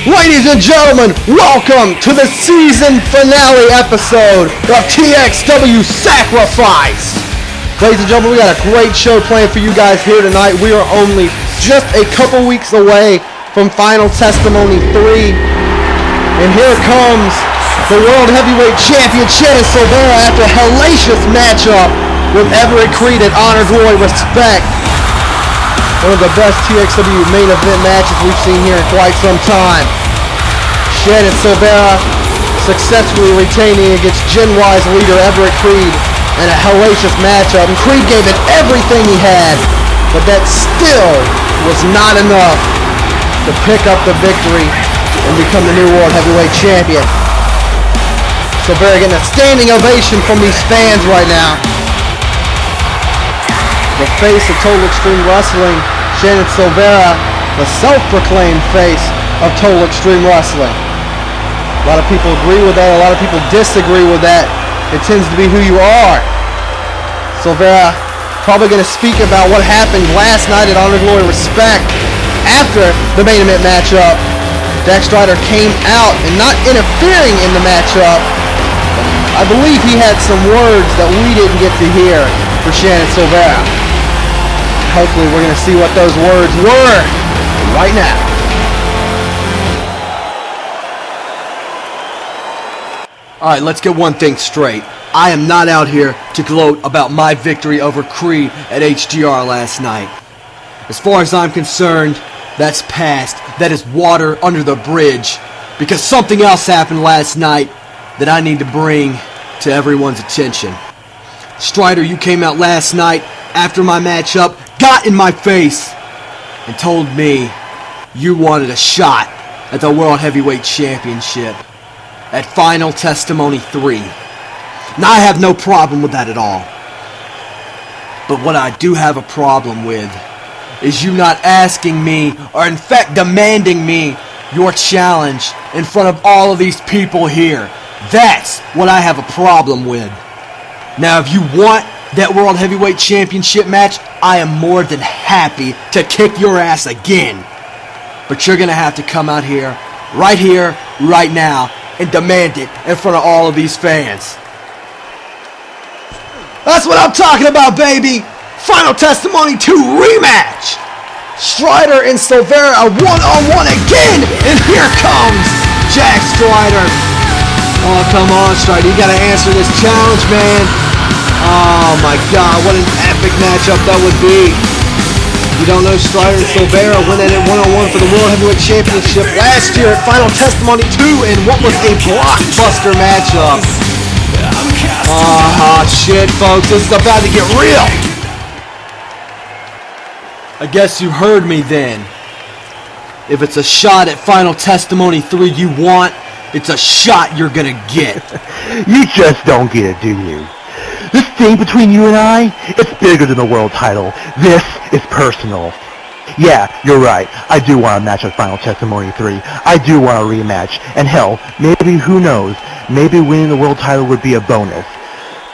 Ladies and gentlemen, welcome to the season finale episode of TXW Sacrifice. Ladies and gentlemen, we got a great show planned for you guys here tonight. We are only just a couple weeks away from Final Testimony 3. And here comes the World Heavyweight Champion, Shannon Silvera, after a hellacious matchup with Everett Creed at Honor, Glory, Respect. One of the best TXW main event matches we've seen here in quite some time. Shannon Silvera successfully retaining against Gen Y's leader Everett Creed in a hellacious matchup. And Creed gave it everything he had, but that still was not enough to pick up the victory and become the new World Heavyweight Champion. Silvera getting a standing ovation from these fans right now. The face of Total Extreme Wrestling, Shannon Silvera, the self-proclaimed face of Total Extreme Wrestling. A lot of people agree with that, a lot of people disagree with that. It tends to be who you are. Silvera probably going to speak about what happened last night at Honor, Glory, Respect. After the main event matchup, Dax Strider came out and not interfering in the matchup. I believe he had some words that we didn't get to hear for Shannon Silvera. Hopefully we're going to see what those words were right now. Alright, let's get one thing straight. I am not out here to gloat about my victory over Creed at HGR last night. As far as I'm concerned, that's past. That is water under the bridge. Because something else happened last night that I need to bring to everyone's attention. Strider, you came out last night after my matchup, got in my face, and told me you wanted a shot at the World Heavyweight Championship at Final Testimony 3. Now, I have no problem with that at all. But what I do have a problem with is you not asking me, or in fact demanding me, your challenge in front of all of these people here. That's what I have a problem with. Now, if you want that World Heavyweight Championship match, I am more than happy to kick your ass again. But you're going to have to come out here, right now, and demand it in front of all of these fans. That's what I'm talking about, baby! Final Testimony 2 rematch! Strider and Silvera are one-on-one again, and here comes Jack Strider. Oh, come on, Strider, you gotta answer this challenge, man. Oh my god, what an epic matchup that would be. You don't know, Strider and Silvera went at it one-on-one for the World Heavyweight Championship last year at Final Testimony 2 in what was a blockbuster matchup. Oh shit, folks, this is about to get real. I guess you heard me then. If it's a shot at Final Testimony 3 you want, it's a shot you're gonna get. You just don't get it, do you? This thing between you and I, it's bigger than the world title. This is personal. Yeah, you're right. I do want a match at Final Testimony 3. I do want a rematch. And hell, maybe, who knows, maybe winning the world title would be a bonus.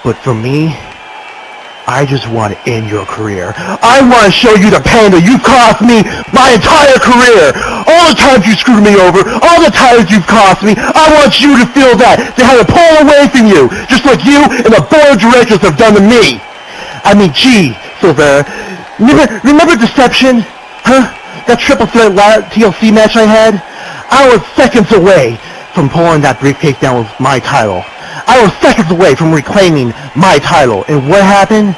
But for me, I just want to end your career. I want to show you the pain that you've cost me my entire career. All the times you screwed me over, all the times you've cost me, I want you to feel that. They had to pull away from you, just like you and the board of directors have done to me. I mean, gee, Silvera, remember Deception? Huh? That triple threat TLC match I had? I was seconds away from pulling that briefcase down with my title. I was seconds away from reclaiming my title, and what happened?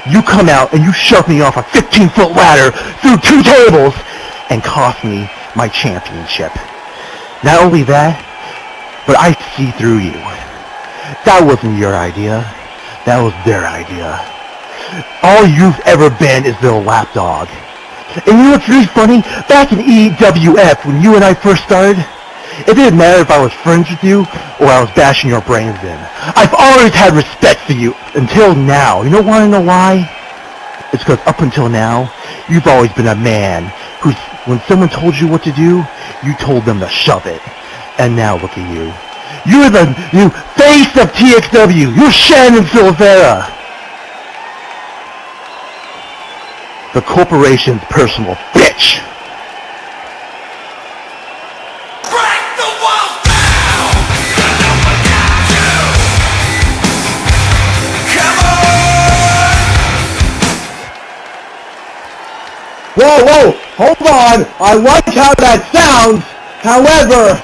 You come out and you shove me off a 15-foot ladder through 2 tables and cost me my championship. Not only that, but I see through you. That wasn't your idea. That was their idea. All you've ever been is their lapdog. And you know what's really funny? Back in EWF, when you and I first started, it didn't matter if I was friends with you or I was bashing your brains in. I've always had respect for you until now. You don't want to know why? It's because up until now, you've always been a man who, when someone told you what to do, you told them to shove it. And now look at you. You're the new face of TXW. You're Shannon Silvera. The corporation's personal bitch. Whoa, hold on. I like how that sounds. However,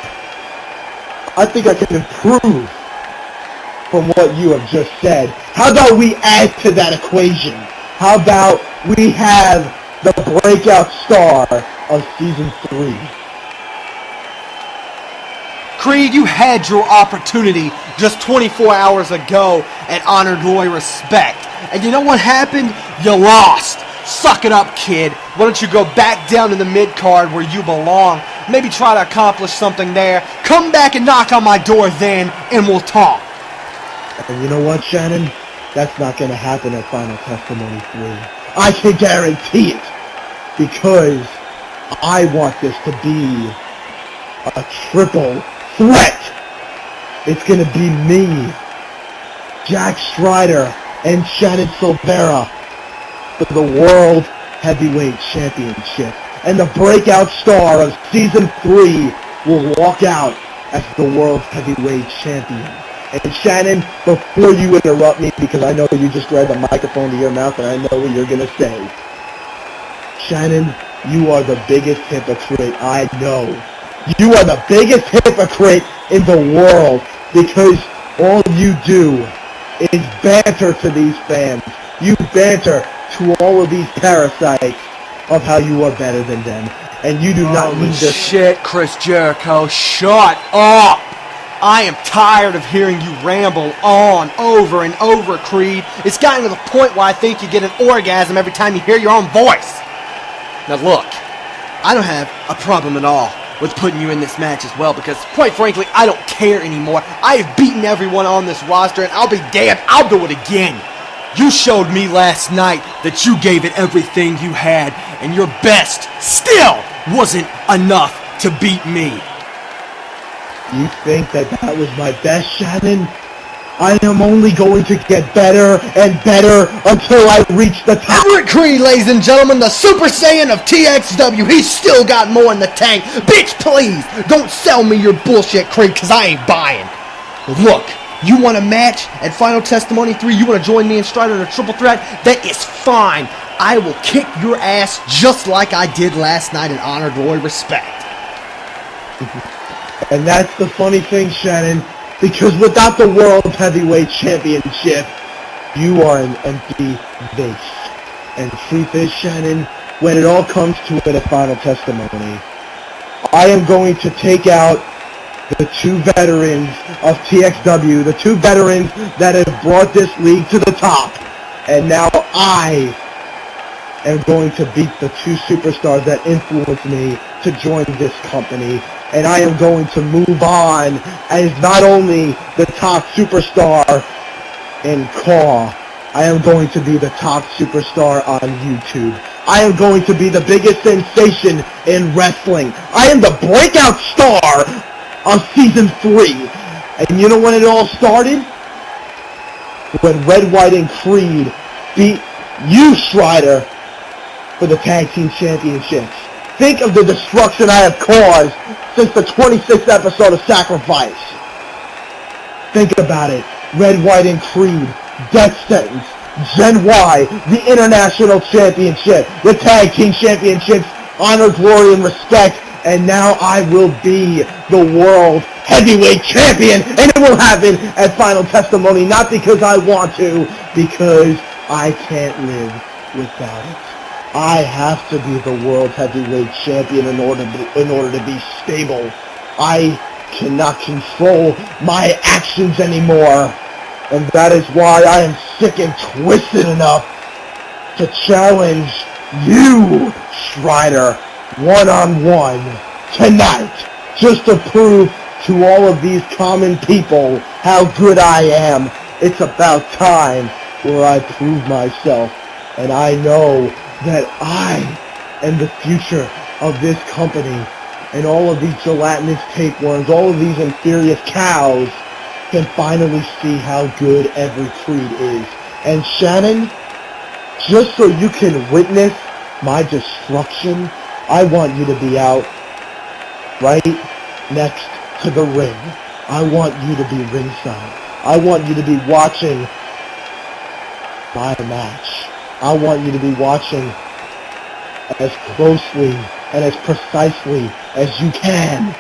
I think I can improve from what you have just said. How about we add to that equation? How about we have the breakout star of Season 3? Creed, you had your opportunity just 24 hours ago at Honor, Glory, Respect. And you know what happened? You lost. Suck it up, kid. Why don't you go back down to the mid-card where you belong? Maybe try to accomplish something there. Come back and knock on my door then, and we'll talk. And you know what, Shannon? That's not going to happen at Final Testimony 3. I can guarantee it. Because I want this to be a triple threat. It's going to be me, Jack Strider, and Shannon Silvera for the World Heavyweight Championship. And the breakout star of Season 3 will walk out as the World Heavyweight Champion. And Shannon, before you interrupt me, because I know you just grabbed the microphone to your mouth and I know what you're going to say. Shannon, you are the biggest hypocrite I know. You are the biggest hypocrite in the world because all you do is banter to these fans. You banter to all of these parasites of how you are better than them. And you do not need this. Shit, Chris Jericho, shut up! I am tired of hearing you ramble on, over and over, Creed. It's gotten to the point where I think you get an orgasm every time you hear your own voice. Now look, I don't have a problem at all with putting you in this match as well because, quite frankly, I don't care anymore. I have beaten everyone on this roster and I'll be damned, I'll do it again. You showed me last night that you gave it everything you had and your best still wasn't enough to beat me. You think that was my best, Shannon? I am only going to get better and better until I reach the top. Everett Creed, ladies and gentlemen, the Super Saiyan of TXW. He's still got more in the tank. Bitch, please, don't sell me your bullshit, Creed, because I ain't buying. Look, you want a match at Final Testimony 3? You want to join me and Strider in a triple threat? That is fine. I will kick your ass just like I did last night in Honor, Glory, Respect. And that's the funny thing, Shannon, because without the World Heavyweight Championship, you are an empty vase. And truth is, Shannon, when it all comes to it at Final Testimony, I am going to take out the two veterans of TXW, the two veterans that have brought this league to the top. And now I am going to beat the two superstars that influenced me to join this company. And I am going to move on as not only the top superstar in CAW, I am going to be the top superstar on YouTube. I am going to be the biggest sensation in wrestling. I am the breakout star of Season 3. And you know when it all started? When Red, White, and Creed beat you, Strider, for the Tag Team Championships. Think of the destruction I have caused since the 26th episode of Sacrifice. Think about it. Red, White, and Creed, Death Sentence, Gen Y, the International Championship, the Tag Team Championships, Honor, Glory, and Respect, and now I will be the World Heavyweight Champion, and it will happen at Final Testimony, not because I want to, because I can't live without it. I have to be the World Heavyweight Champion in order to be stable. I cannot control my actions anymore. And that is why I am sick and twisted enough to challenge you, Strider, one-on-one tonight. Just to prove to all of these common people how good I am. It's about time where I prove myself. And I know that I am the future of this company, and all of these gelatinous tapeworms, all of these inferior cows can finally see how good every Creed is. And Shannon, just so you can witness my destruction, I want you to be out right next to the ring. I want you to be ringside. I want you to be watching my match. I want you to be watching as closely and as precisely as you can.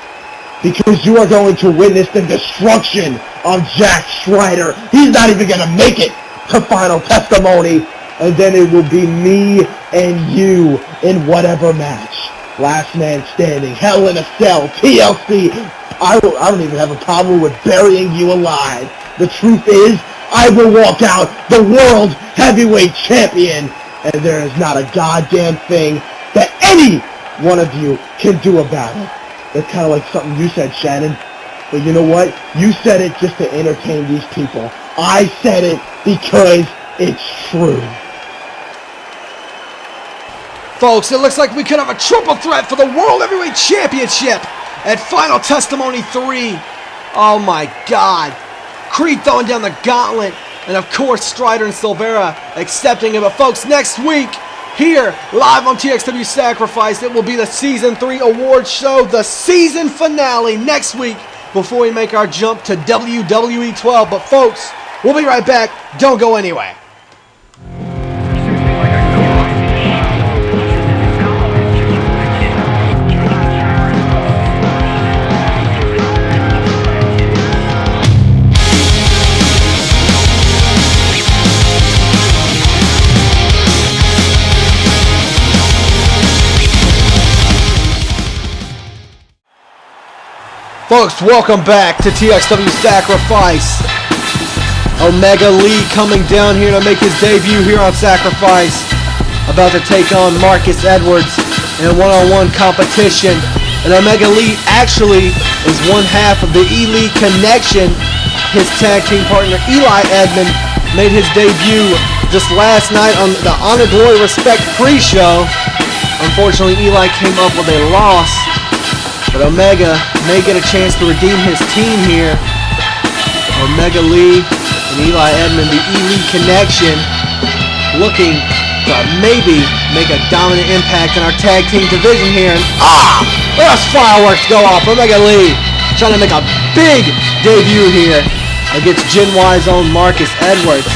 Because you are going to witness the destruction of Jack Schreider. He's not even going to make it to Final Testimony. And then it will be me and you in whatever match. Last Man Standing, Hell in a Cell, TLC. I don't even have a problem with burying you alive. The truth is, I will walk out the World Heavyweight Champion. And there is not a goddamn thing that any one of you can do about it. That's kind of like something you said, Shannon. But you know what? You said it just to entertain these people. I said it because it's true. Folks, it looks like we could have a triple threat for the World Heavyweight Championship at Final Testimony 3. Oh my God. Creed throwing down the gauntlet. And of course, Strider and Silvera accepting it. But folks, next week, here, live on TXW Sacrifice, it will be the Season 3 award show, the season finale next week before we make our jump to WWE 12. But folks, we'll be right back. Don't go anywhere. Folks, welcome back to TXW Sacrifice. Omega Lee coming down here to make his debut here on Sacrifice. About to take on Marcus Edwards in a one-on-one competition. And Omega Lee actually is one half of the Elite Connection. His tag team partner Eli Edmond made his debut just last night on the Honor, Glory, Respect pre-show. Unfortunately, Eli came up with a loss. But Omega may get a chance to redeem his team here. Omega Lee and Eli Edmond, the Elite Connection, looking to maybe make a dominant impact in our tag team division here. And there's fireworks go off. Omega Lee trying to make a big debut here against Gen Y's own Marcus Edwards.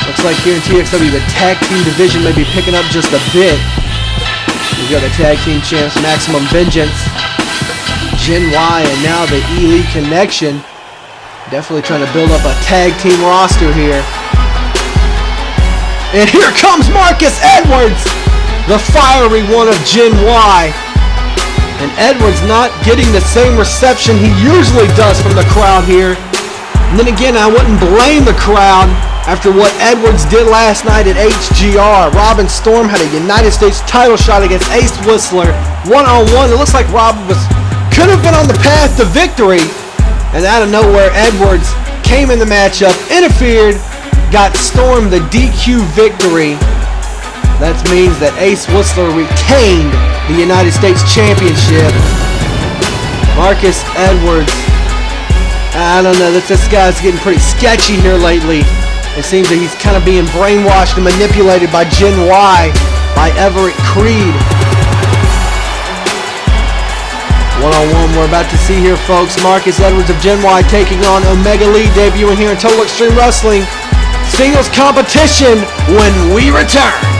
Looks like here in TXW, the tag team division may be picking up just a bit. We've got the tag team champs, Maximum Vengeance, Gen Y, and now the Elite Connection. Definitely trying to build up a tag team roster here. And here comes Marcus Edwards, the fiery one of Gen Y. And Edwards not getting the same reception he usually does from the crowd here. And then again, I wouldn't blame the crowd after what Edwards did last night at HGR. Robin Storm had a United States title shot against Ace Whistler one-on-one. It looks like Rob could have been on the path to victory, and out of nowhere Edwards came in the matchup, interfered, got Storm the DQ victory. That means that Ace Whistler retained the United States Championship. Marcus Edwards, I don't know, this guy's getting pretty sketchy here lately. It seems that he's kind of being brainwashed and manipulated by Gen Y, by Everett Creed. One-on-one we're about to see here, folks. Marcus Edwards of Gen Y taking on Omega Lee, debuting here in Total Extreme Wrestling. Singles competition when we return.